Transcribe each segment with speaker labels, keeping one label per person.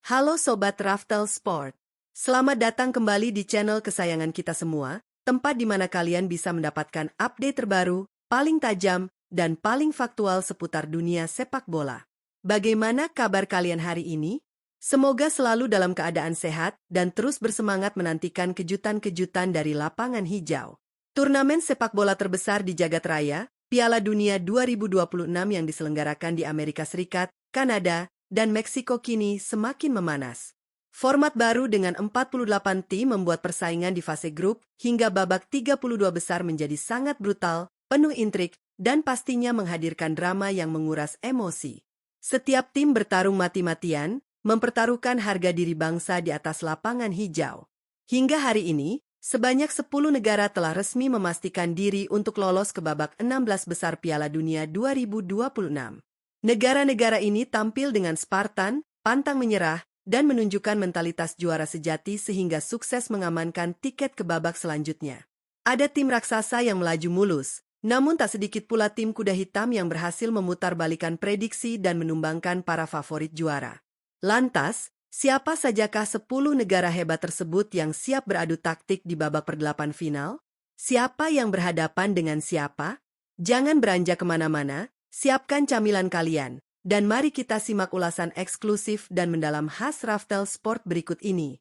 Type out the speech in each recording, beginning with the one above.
Speaker 1: Halo Sobat Raftel Sport. Selamat datang kembali di channel kesayangan kita semua, tempat di mana kalian bisa mendapatkan update terbaru, paling tajam, dan paling faktual seputar dunia sepak bola. Bagaimana kabar kalian hari ini? Semoga selalu dalam keadaan sehat dan terus bersemangat menantikan kejutan-kejutan dari lapangan hijau. Turnamen sepak bola terbesar di jagat raya, Piala Dunia 2026 yang diselenggarakan di Amerika Serikat, Kanada, dan Meksiko kini semakin memanas. Format baru dengan 48 tim membuat persaingan di fase grup hingga babak 32 besar menjadi sangat brutal, penuh intrik, dan pastinya menghadirkan drama yang menguras emosi. Setiap tim bertarung mati-matian, mempertaruhkan harga diri bangsa di atas lapangan hijau. Hingga hari ini, sebanyak 10 negara telah resmi memastikan diri untuk lolos ke babak 16 besar Piala Dunia 2026. Negara-negara ini tampil dengan Spartan, pantang menyerah, dan menunjukkan mentalitas juara sejati sehingga sukses mengamankan tiket ke babak selanjutnya. Ada tim raksasa yang melaju mulus, namun tak sedikit pula tim kuda hitam yang berhasil memutarbalikkan prediksi dan menumbangkan para favorit juara. Lantas, siapa sajakah 10 negara hebat tersebut yang siap beradu taktik di babak perdelapan final? Siapa yang berhadapan dengan siapa? Jangan beranjak kemana-mana. Siapkan camilan kalian, dan mari kita simak ulasan eksklusif dan mendalam khas Raftel Sport berikut ini.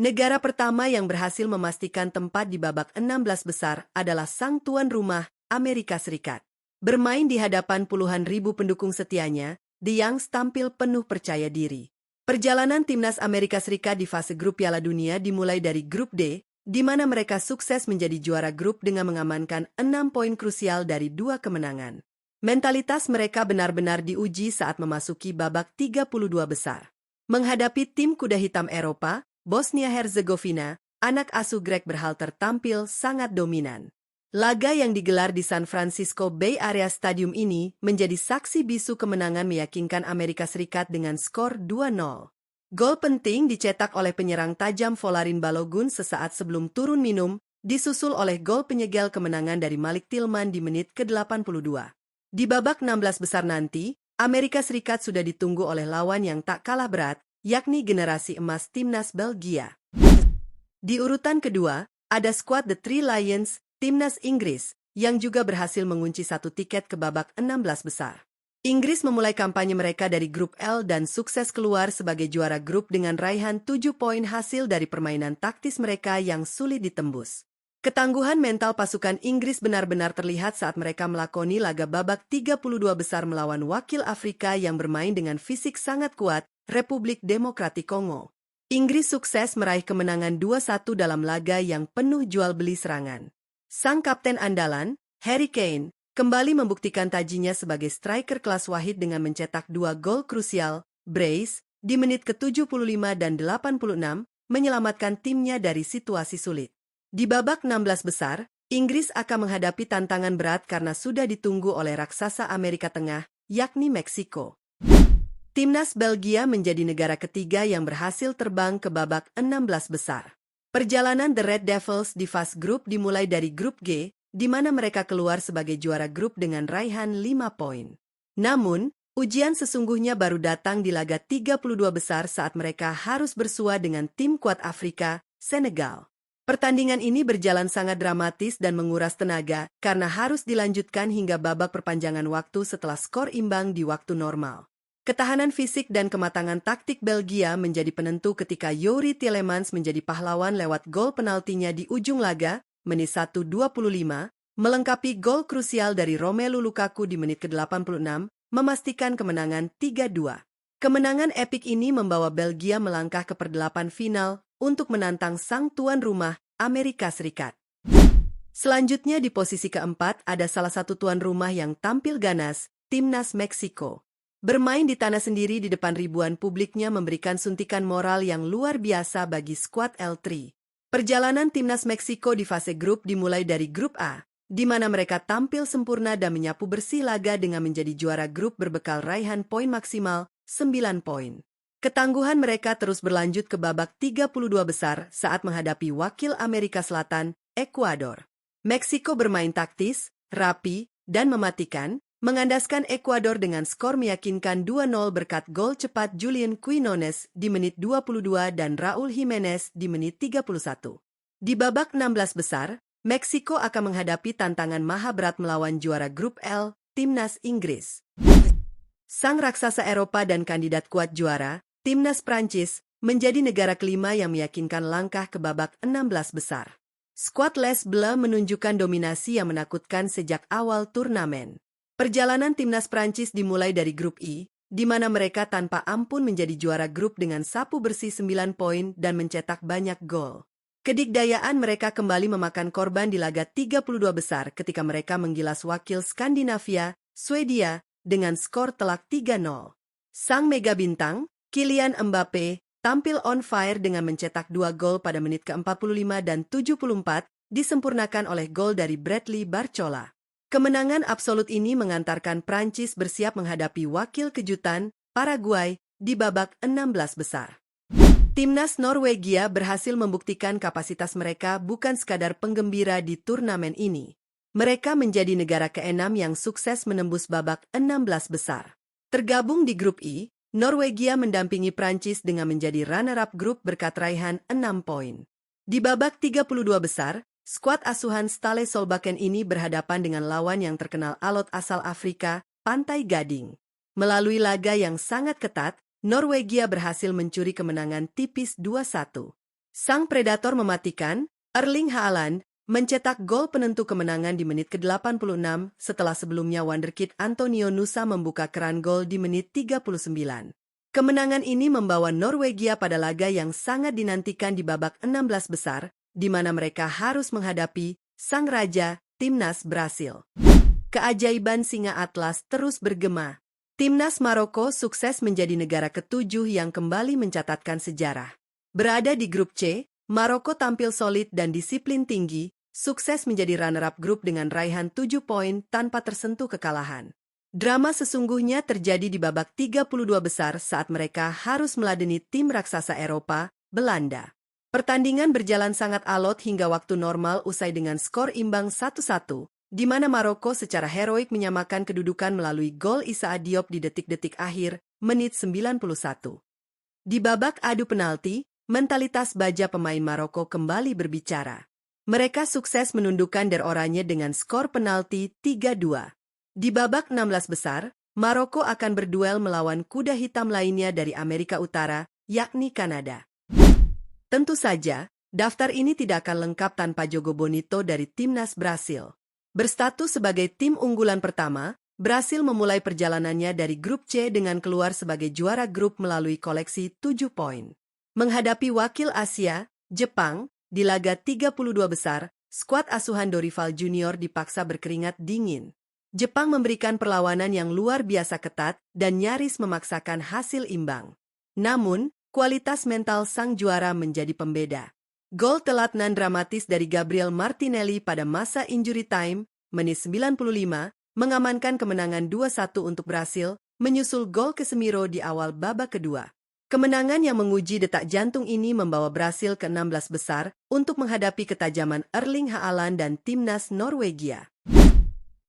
Speaker 1: Negara pertama yang berhasil memastikan tempat di babak 16 besar adalah sang tuan rumah, Amerika Serikat. Bermain di hadapan puluhan ribu pendukung setianya, The Youngs tampil penuh percaya diri. Perjalanan timnas Amerika Serikat di fase grup Piala Dunia dimulai dari grup D, di mana mereka sukses menjadi juara grup dengan mengamankan 6 poin krusial dari 2 kemenangan. Mentalitas mereka benar-benar diuji saat memasuki babak 32 besar. Menghadapi tim kuda hitam Eropa, Bosnia-Herzegovina, anak asuh Greg Berhalter tampil sangat dominan. Laga yang digelar di San Francisco Bay Area Stadium ini menjadi saksi bisu kemenangan meyakinkan Amerika Serikat dengan skor 2-0. Gol penting dicetak oleh penyerang tajam Folarin Balogun sesaat sebelum turun minum, disusul oleh gol penyegel kemenangan dari Malik Tillman di menit ke-82. Di babak 16 besar nanti, Amerika Serikat sudah ditunggu oleh lawan yang tak kalah berat, yakni generasi emas timnas Belgia. Di urutan kedua, ada skuad The Three Lions, timnas Inggris, yang juga berhasil mengunci 1 tiket ke babak 16 besar. Inggris memulai kampanye mereka dari grup L dan sukses keluar sebagai juara grup dengan raihan 7 poin hasil dari permainan taktis mereka yang sulit ditembus. Ketangguhan mental pasukan Inggris benar-benar terlihat saat mereka melakoni laga babak 32 besar melawan wakil Afrika yang bermain dengan fisik sangat kuat, Republik Demokratik Kongo. Inggris sukses meraih kemenangan 2-1 dalam laga yang penuh jual-beli serangan. Sang kapten andalan, Harry Kane, kembali membuktikan tajinya sebagai striker kelas wahid dengan mencetak 2 gol krusial, brace, di menit ke-75 dan 86, menyelamatkan timnya dari situasi sulit. Di babak 16 besar, Inggris akan menghadapi tantangan berat karena sudah ditunggu oleh raksasa Amerika Tengah, yakni Meksiko. Timnas Belgia menjadi negara ketiga yang berhasil terbang ke babak 16 besar. Perjalanan The Red Devils di fase grup dimulai dari grup G, di mana mereka keluar sebagai juara grup dengan raihan 5 poin. Namun, ujian sesungguhnya baru datang di laga 32 besar saat mereka harus bersua dengan tim kuat Afrika, Senegal. Pertandingan ini berjalan sangat dramatis dan menguras tenaga karena harus dilanjutkan hingga babak perpanjangan waktu setelah skor imbang di waktu normal. Ketahanan fisik dan kematangan taktik Belgia menjadi penentu ketika Youri Tielemans menjadi pahlawan lewat gol penaltinya di ujung laga, menit 1:25, melengkapi gol krusial dari Romelu Lukaku di menit ke-86, memastikan kemenangan 3-2. Kemenangan epik ini membawa Belgia melangkah ke perdelapan final untuk menantang sang tuan rumah, Amerika Serikat. Selanjutnya di posisi keempat ada salah satu tuan rumah yang tampil ganas, timnas Meksiko. Bermain di tanah sendiri di depan ribuan publiknya memberikan suntikan moral yang luar biasa bagi skuad L3. Perjalanan timnas Meksiko di fase grup dimulai dari grup A, di mana mereka tampil sempurna dan menyapu bersih laga dengan menjadi juara grup berbekal raihan poin maksimal 9 poin. Ketangguhan mereka terus berlanjut ke babak 32 besar saat menghadapi wakil Amerika Selatan, Ekuador. Meksiko bermain taktis, rapi, dan mematikan, mengandaskan Ekuador dengan skor meyakinkan 2-0 berkat gol cepat Julian Quinones di menit 22 dan Raul Jimenez di menit 31. Di babak 16 besar, Meksiko akan menghadapi tantangan maha berat melawan juara grup L, Timnas Inggris. Sang raksasa Eropa dan kandidat kuat juara, Timnas Prancis, menjadi negara kelima yang meyakinkan langkah ke babak 16 besar. Skuad Les Bleus menunjukkan dominasi yang menakutkan sejak awal turnamen. Perjalanan Timnas Prancis dimulai dari grup I, di mana mereka tanpa ampun menjadi juara grup dengan sapu bersih 9 poin dan mencetak banyak gol. Kedikdayaan mereka kembali memakan korban di laga 32 besar ketika mereka menggilas wakil Skandinavia, Swedia, dengan skor telak 3-0. Sang mega bintang, Kylian Mbappe, tampil on fire dengan mencetak 2 gol pada menit ke-45 dan 74, disempurnakan oleh gol dari Bradley Barcola. Kemenangan absolut ini mengantarkan Prancis bersiap menghadapi wakil kejutan, Paraguay, di babak 16 besar. Timnas Norwegia berhasil membuktikan kapasitas mereka bukan sekadar penggembira di turnamen ini. Mereka menjadi negara ke-6 yang sukses menembus babak 16 besar. Tergabung di grup I, Norwegia mendampingi Prancis dengan menjadi runner-up grup berkat raihan 6 poin. Di babak 32 besar, skuad asuhan Ståle Solbakken ini berhadapan dengan lawan yang terkenal alot asal Afrika, Pantai Gading. Melalui laga yang sangat ketat, Norwegia berhasil mencuri kemenangan tipis 2-1. Sang predator mematikan, Erling Haaland, mencetak gol penentu kemenangan di menit ke-86 setelah sebelumnya wonderkid Antonio Nusa membuka keran gol di menit 39. Kemenangan ini membawa Norwegia pada laga yang sangat dinantikan di babak 16 besar, di mana mereka harus menghadapi sang raja, Timnas Brasil. Keajaiban Singa Atlas terus bergema. Timnas Maroko sukses menjadi negara ke-7 yang kembali mencatatkan sejarah. Berada di grup C, Maroko tampil solid dan disiplin tinggi, sukses menjadi runner-up grup dengan raihan 7 poin tanpa tersentuh kekalahan. Drama sesungguhnya terjadi di babak 32 besar saat mereka harus meladeni tim raksasa Eropa, Belanda. Pertandingan berjalan sangat alot hingga waktu normal usai dengan skor imbang 1-1, di mana Maroko secara heroik menyamakan kedudukan melalui gol Issa Diop di detik-detik akhir, menit 91. Di babak adu penalti, mentalitas baja pemain Maroko kembali berbicara. Mereka sukses menundukkan Der Oranje dengan skor penalti 3-2. Di babak 16 besar, Maroko akan berduel melawan kuda hitam lainnya dari Amerika Utara, yakni Kanada. Tentu saja, daftar ini tidak akan lengkap tanpa Jogo Bonito dari Timnas Brasil. Berstatus sebagai tim unggulan pertama, Brasil memulai perjalanannya dari grup C dengan keluar sebagai juara grup melalui koleksi 7 poin. Menghadapi wakil Asia, Jepang, di laga 32 besar, skuad asuhan Dorival Junior dipaksa berkeringat dingin. Jepang memberikan perlawanan yang luar biasa ketat dan nyaris memaksakan hasil imbang. Namun, kualitas mental sang juara menjadi pembeda. Gol telat nan dramatis dari Gabriel Martinelli pada masa injury time, menit 95, mengamankan kemenangan 2-1 untuk Brasil, menyusul gol Casemiro di awal babak kedua. Kemenangan yang menguji detak jantung ini membawa Brasil ke 16 besar untuk menghadapi ketajaman Erling Haaland dan Timnas Norwegia.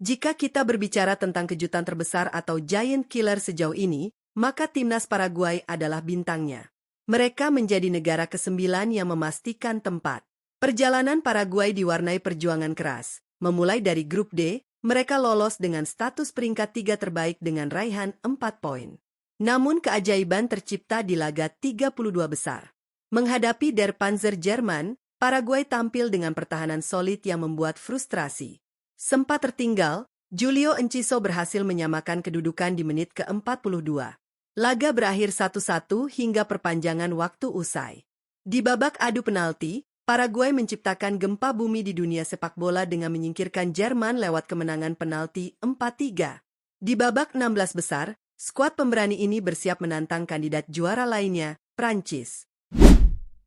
Speaker 1: Jika kita berbicara tentang kejutan terbesar atau giant killer sejauh ini, maka Timnas Paraguay adalah bintangnya. Mereka menjadi negara ke-9 yang memastikan tempat. Perjalanan Paraguay diwarnai perjuangan keras. Memulai dari grup D, mereka lolos dengan status peringkat 3 terbaik dengan raihan 4 poin. Namun keajaiban tercipta di laga 32 besar. Menghadapi Der Panzer Jerman, Paraguay tampil dengan pertahanan solid yang membuat frustrasi. Sempat tertinggal, Julio Enciso berhasil menyamakan kedudukan di menit ke-42. Laga berakhir 1-1 hingga perpanjangan waktu usai. Di babak adu penalti, Paraguay menciptakan gempa bumi di dunia sepak bola dengan menyingkirkan Jerman lewat kemenangan penalti 4-3. Di babak 16 besar, skuad pemberani ini bersiap menantang kandidat juara lainnya, Prancis.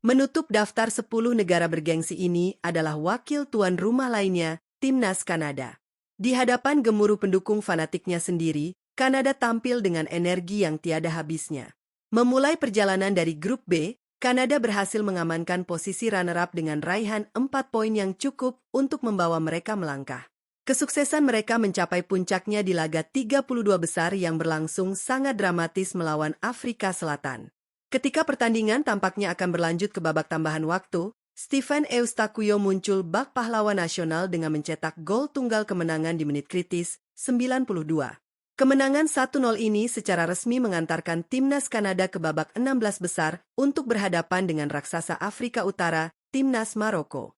Speaker 1: Menutup daftar 10 negara bergengsi ini adalah wakil tuan rumah lainnya, Timnas Kanada. Di hadapan gemuruh pendukung fanatiknya sendiri, Kanada tampil dengan energi yang tiada habisnya. Memulai perjalanan dari grup B, Kanada berhasil mengamankan posisi runner-up dengan raihan 4 poin yang cukup untuk membawa mereka melangkah. Kesuksesan mereka mencapai puncaknya di laga 32 besar yang berlangsung sangat dramatis melawan Afrika Selatan. Ketika pertandingan tampaknya akan berlanjut ke babak tambahan waktu, Stephen Eustaquio muncul bak pahlawan nasional dengan mencetak gol tunggal kemenangan di menit kritis 92. Kemenangan 1-0 ini secara resmi mengantarkan timnas Kanada ke babak 16 besar untuk berhadapan dengan raksasa Afrika Utara, timnas Maroko.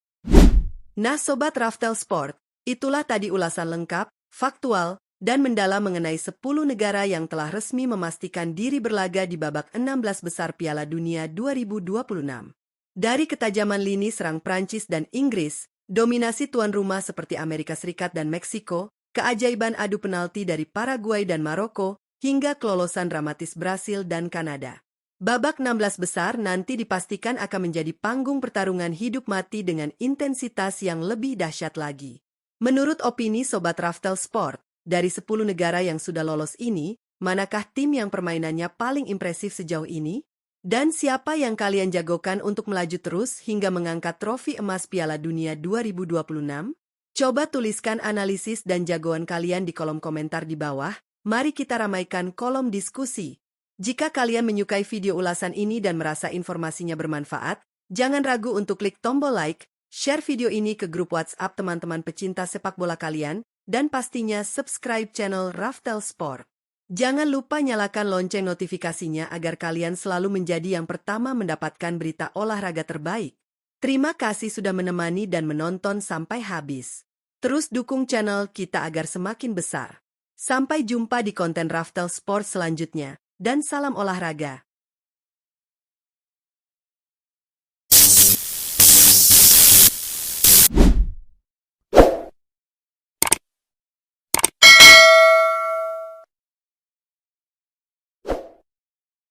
Speaker 1: Nah Sobat Raftel Sport, itulah tadi ulasan lengkap, faktual, dan mendalam mengenai 10 negara yang telah resmi memastikan diri berlaga di babak 16 besar Piala Dunia 2026. Dari ketajaman lini serang Prancis dan Inggris, dominasi tuan rumah seperti Amerika Serikat dan Meksiko, keajaiban adu penalti dari Paraguay dan Maroko, hingga kelolosan dramatis Brasil dan Kanada. Babak 16 besar nanti dipastikan akan menjadi panggung pertarungan hidup mati dengan intensitas yang lebih dahsyat lagi. Menurut opini Sobat Raftel Sport, dari 10 negara yang sudah lolos ini, manakah tim yang permainannya paling impresif sejauh ini? Dan siapa yang kalian jagokan untuk melaju terus hingga mengangkat trofi emas Piala Dunia 2026? Coba tuliskan analisis dan jagoan kalian di kolom komentar di bawah. Mari kita ramaikan kolom diskusi. Jika kalian menyukai video ulasan ini dan merasa informasinya bermanfaat, jangan ragu untuk klik tombol like, share video ini ke grup WhatsApp teman-teman pecinta sepak bola kalian, dan pastinya subscribe channel Raftel Sport. Jangan lupa nyalakan lonceng notifikasinya agar kalian selalu menjadi yang pertama mendapatkan berita olahraga terbaik. Terima kasih sudah menemani dan menonton sampai habis. Terus dukung channel kita agar semakin besar. Sampai jumpa di konten Raftel Sport selanjutnya, dan salam olahraga.